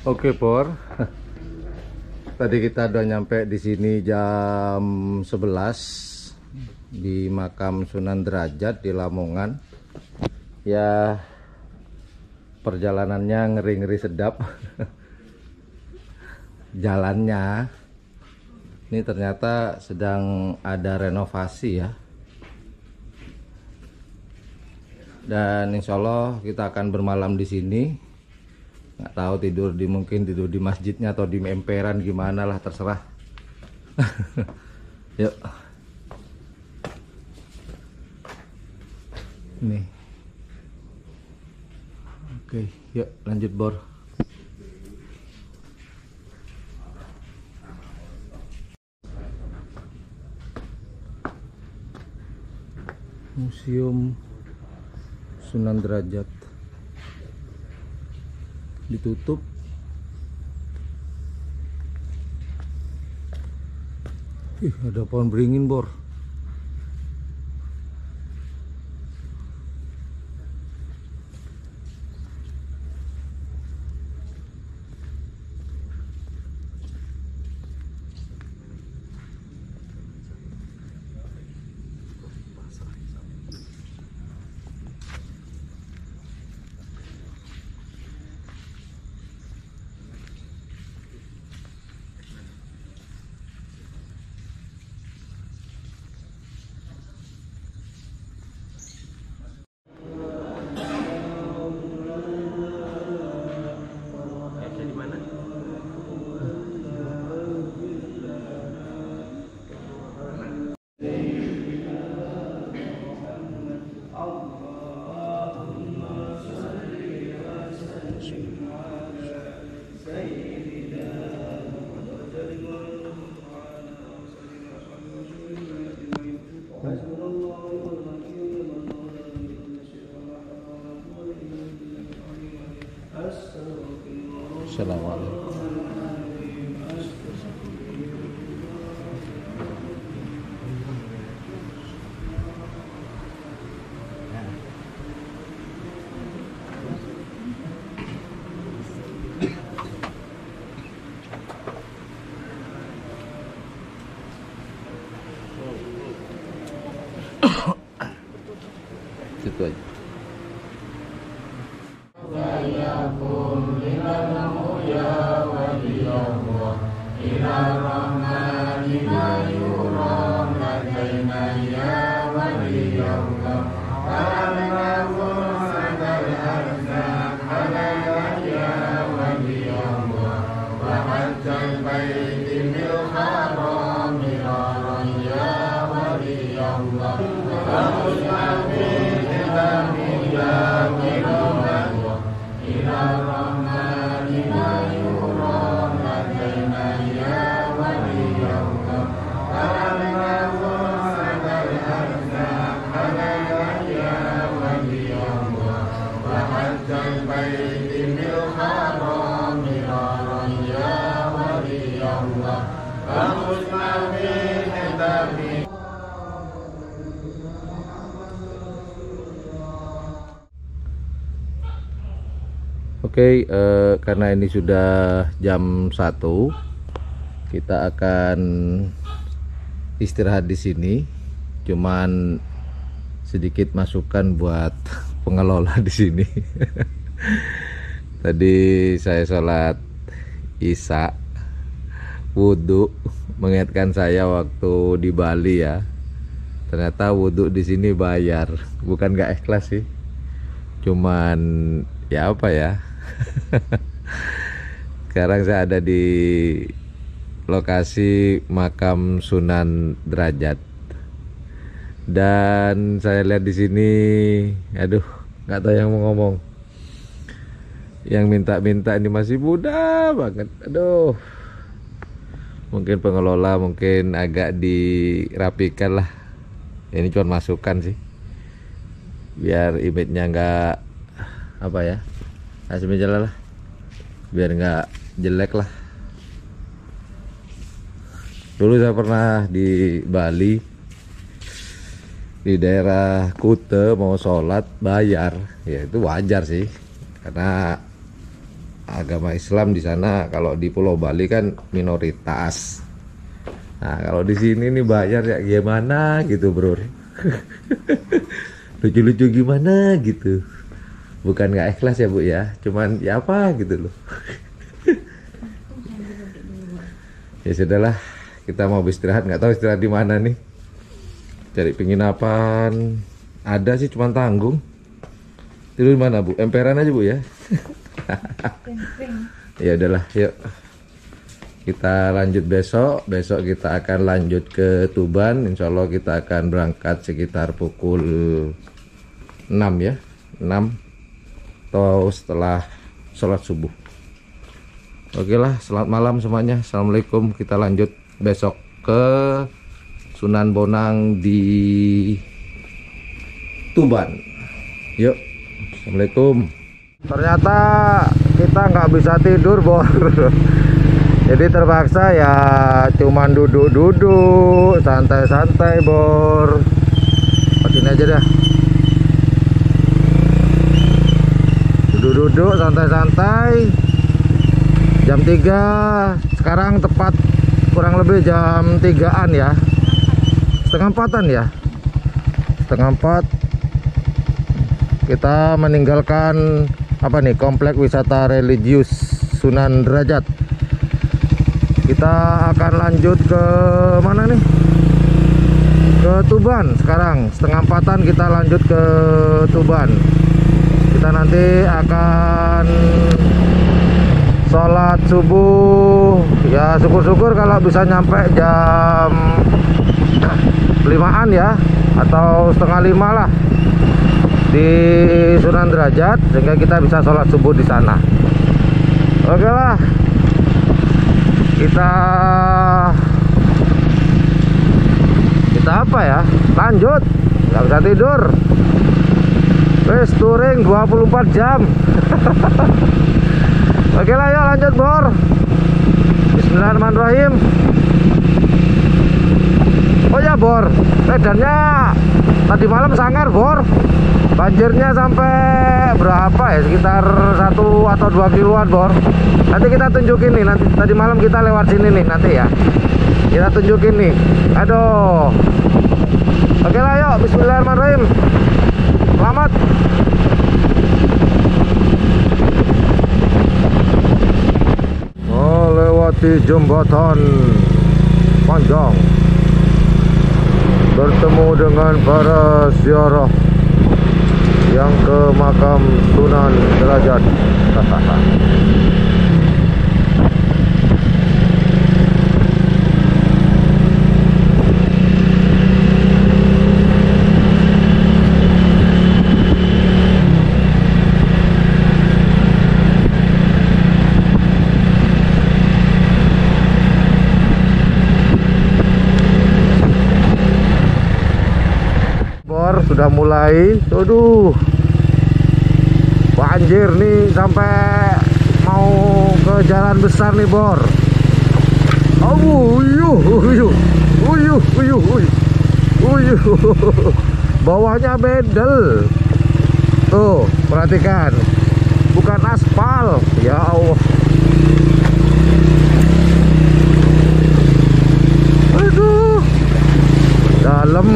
Oke, Por. Tadi kita udah nyampe di sini jam 11 di makam Sunan Derajat di Lamongan. Ya, perjalanannya ngeri-ngeri sedap. Jalannya ini ternyata sedang ada renovasi ya. Dan insya Allah kita akan bermalam di sini. Nggak tahu mungkin tidur di masjidnya atau di emperan, gimana lah, terserah. Yuk. Nih. Oke, yuk lanjut, Bor. Museum Sunan Derajat ditutup. Ada pohon beringin, Bor. Assalamualaikum. Situ aja. Oke, karena ini sudah jam 1, kita akan istirahat di sini. Cuman sedikit masukan buat pengelola di sini. Tadi saya sholat Isya, wudhu, mengingatkan saya waktu di Bali ya. Ternyata wudhu di sini bayar, bukan gak ikhlas sih. Cuman ya apa ya. Sekarang saya ada di lokasi makam Sunan Derajat. Dan saya lihat di sini, aduh, nggak tahu yang mau ngomong. Yang minta-minta ini masih muda banget. Aduh. Mungkin pengelola mungkin agak dirapikan lah. Ini cuma masukan sih. Biar image-nya nggak apa ya. Asmi jalan lah. Biar nggak jelek lah. Dulu saya pernah di Bali, di daerah Kute, mau sholat bayar. Ya itu wajar sih, karena agama Islam di sana. Kalau di Pulau Bali kan minoritas. Nah, kalau di sini nih bayar ya gimana gitu, bro. Lucu-lucu gimana gitu. Bukan nggak ikhlas ya, Bu ya. Cuman ya apa gitu loh. Ya sudahlah, kita mau istirahat, nggak tahu istirahat di mana nih. Cari penginapan. Ada sih, cuman tanggung. Tidur di mana, Bu? Emperan aja, Bu ya. Ya udahlah, yuk. Kita lanjut besok. Besok kita akan lanjut ke Tuban. Insya Allah kita akan berangkat sekitar pukul 6 ya. 6 atau setelah sholat subuh. Oke lah, selamat malam semuanya. Assalamualaikum. Kita lanjut besok ke Sunan Bonang di Tuban. Yuk. Assalamualaikum. Ternyata kita nggak bisa tidur, Bor. Jadi terpaksa ya cuman duduk-duduk, santai-santai, Bor. Pakai aja dah. Duduk-duduk, santai-santai. Jam 3. Sekarang tepat kurang lebih jam 3-an ya. Setengah 4-an ya. Setengah 4. Kita meninggalkan apa nih, komplek wisata religius Sunan Derajat. Kita akan lanjut ke mana nih? Ke Tuban sekarang. Setengah 4-an kita lanjut ke Tuban. Kita nanti akan sholat subuh. Ya syukur-syukur kalau bisa nyampe jam 5-an ya, atau setengah 5 lah di Sunan Derajat, sehingga kita bisa sholat subuh di sana. Oke lah, kita apa ya, lanjut, nggak bisa tidur. Wes touring 24 jam. Oke lah, yuk lanjut, Bor. Bismillahirrahmanirrahim. Oh ya, Bor, medannya tadi malam sangar, Bor. Banjirnya sampai berapa ya, sekitar 1 atau 2 kiloan, Bor. Nanti kita tunjukin nih, nanti tadi malam kita lewat sini nih nanti ya. Kita tunjukin nih. Aduh. Oke lah, yuk, bismillahirrahmanirrahim. Selamat. Melewati jembatan panjang, bertemu dengan para ziarah yang ke makam Sunan Derajat. Sudah mulai, aduh, banjir nih sampai mau ke jalan besar nih, Bor. Bawahnya bedel. Tuh, perhatikan, bukan aspal. Ya Allah. Aduh, dalam.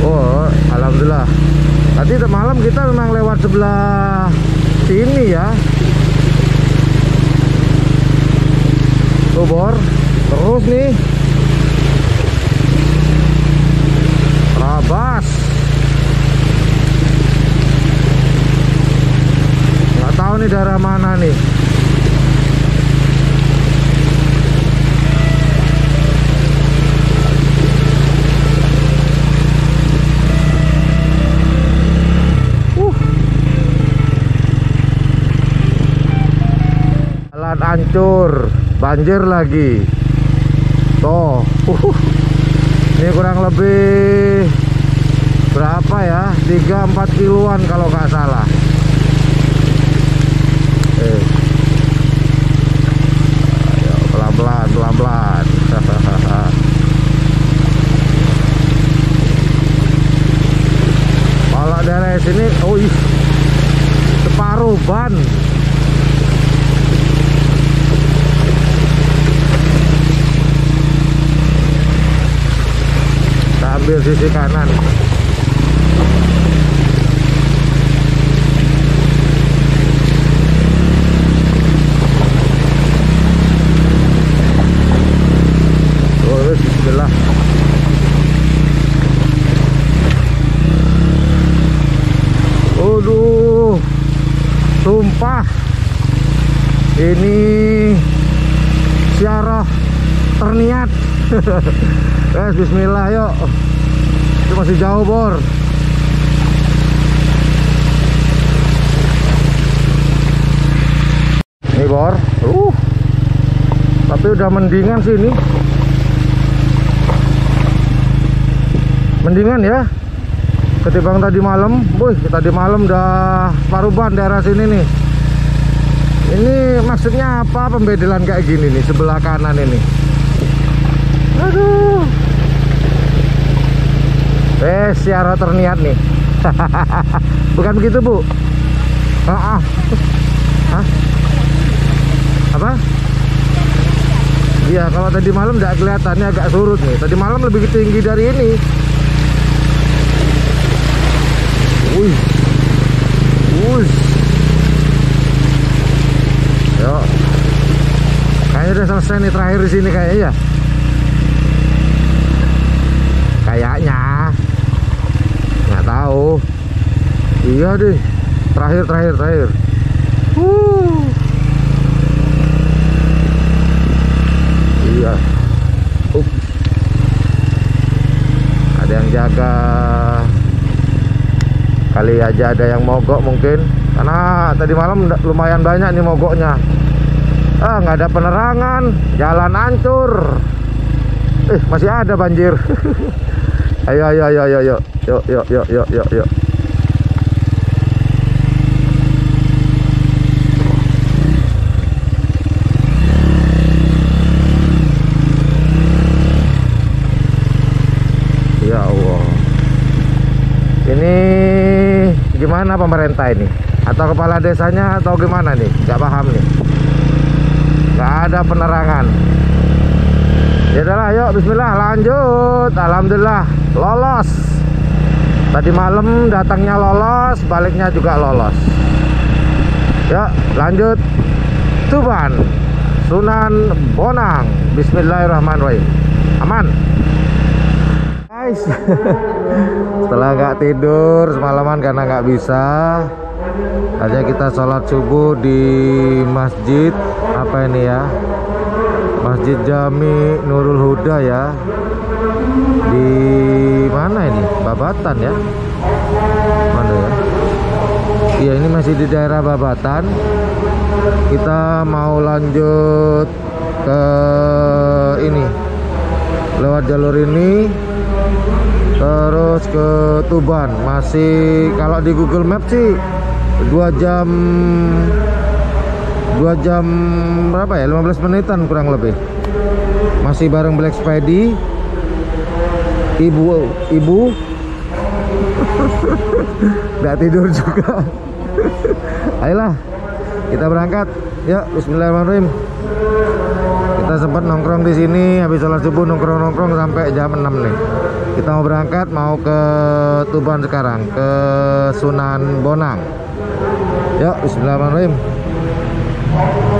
Oh, alhamdulillah. Tadi malam kita memang lewat sebelah sini ya. Tuh, Bor. Terus nih. Rabas. Nggak tahu nih daerah mana nih. Hancur, banjir lagi. Tuh, ini kurang lebih berapa ya, 3-4 kiloan kalau nggak salah. Ayo, pelan-pelan, pelan-pelan. Kalau daerah sini. Oh ih, separuh ban. Kita ambil sisi kanan. Bismillah. Waduh, sumpah ini syarah terniat. Guys, bismillah yuk. Itu masih jauh bor. Ini bor. Tapi udah mendingan sih ini. Mendingan ya ketimbang tadi malam. Wih, tadi malam udah separuh ban daerah sini nih. Ini maksudnya apa pembedelan kayak gini nih sebelah kanan ini? Aduh. Siara terniat nih. Bukan begitu Bu? Hah? Apa? Iya, kalau tadi malam nggak kelihatannya agak surut nih. Tadi malam lebih tinggi dari ini. Wih, yuk, kayaknya udah selesai nih terakhir di sini kayaknya ya. Kayaknya, nggak tahu. Iya deh, terakhir. Iya. Ada yang jaga. Kali aja ada yang mogok mungkin, karena tadi malam lumayan banyak nih mogoknya. Nggak ada penerangan, jalan hancur. Masih ada banjir. Ayo. Yuk. Ya Allah. Ini gimana pemerintah ini? Atau kepala desanya atau gimana nih? Nggak paham nih. Nggak ada penerangan. Ya udahlah, yuk bismillah lanjut. Alhamdulillah lolos. Tadi malam datangnya lolos, baliknya juga lolos. Yuk lanjut. Tuban, Sunan Bonang. Bismillahirrahmanirrahim. Aman. Guys, setelah nggak tidur semalaman karena nggak bisa, aja kita sholat subuh di masjid apa ini ya, Masjid Jami Nurul Huda ya, di mana ini, Babatan ya, mana ya? Iya, ini masih di daerah Babatan. Kita mau lanjut ke ini lewat jalur ini terus ke Tuban. Masih kalau di Google Maps sih 2 jam berapa ya, 15 menitan kurang lebih. Masih bareng Black Spedy, ibu nggak tidur juga. Ayolah kita berangkat, ya. Bismillahirrahmanirrahim. Kita sempat nongkrong di sini habis sholat subuh, nongkrong sampai jam 6 nih. Kita mau berangkat, mau ke Tuban sekarang, ke Sunan Bonang. Yuk, bismillahirrahmanirrahim.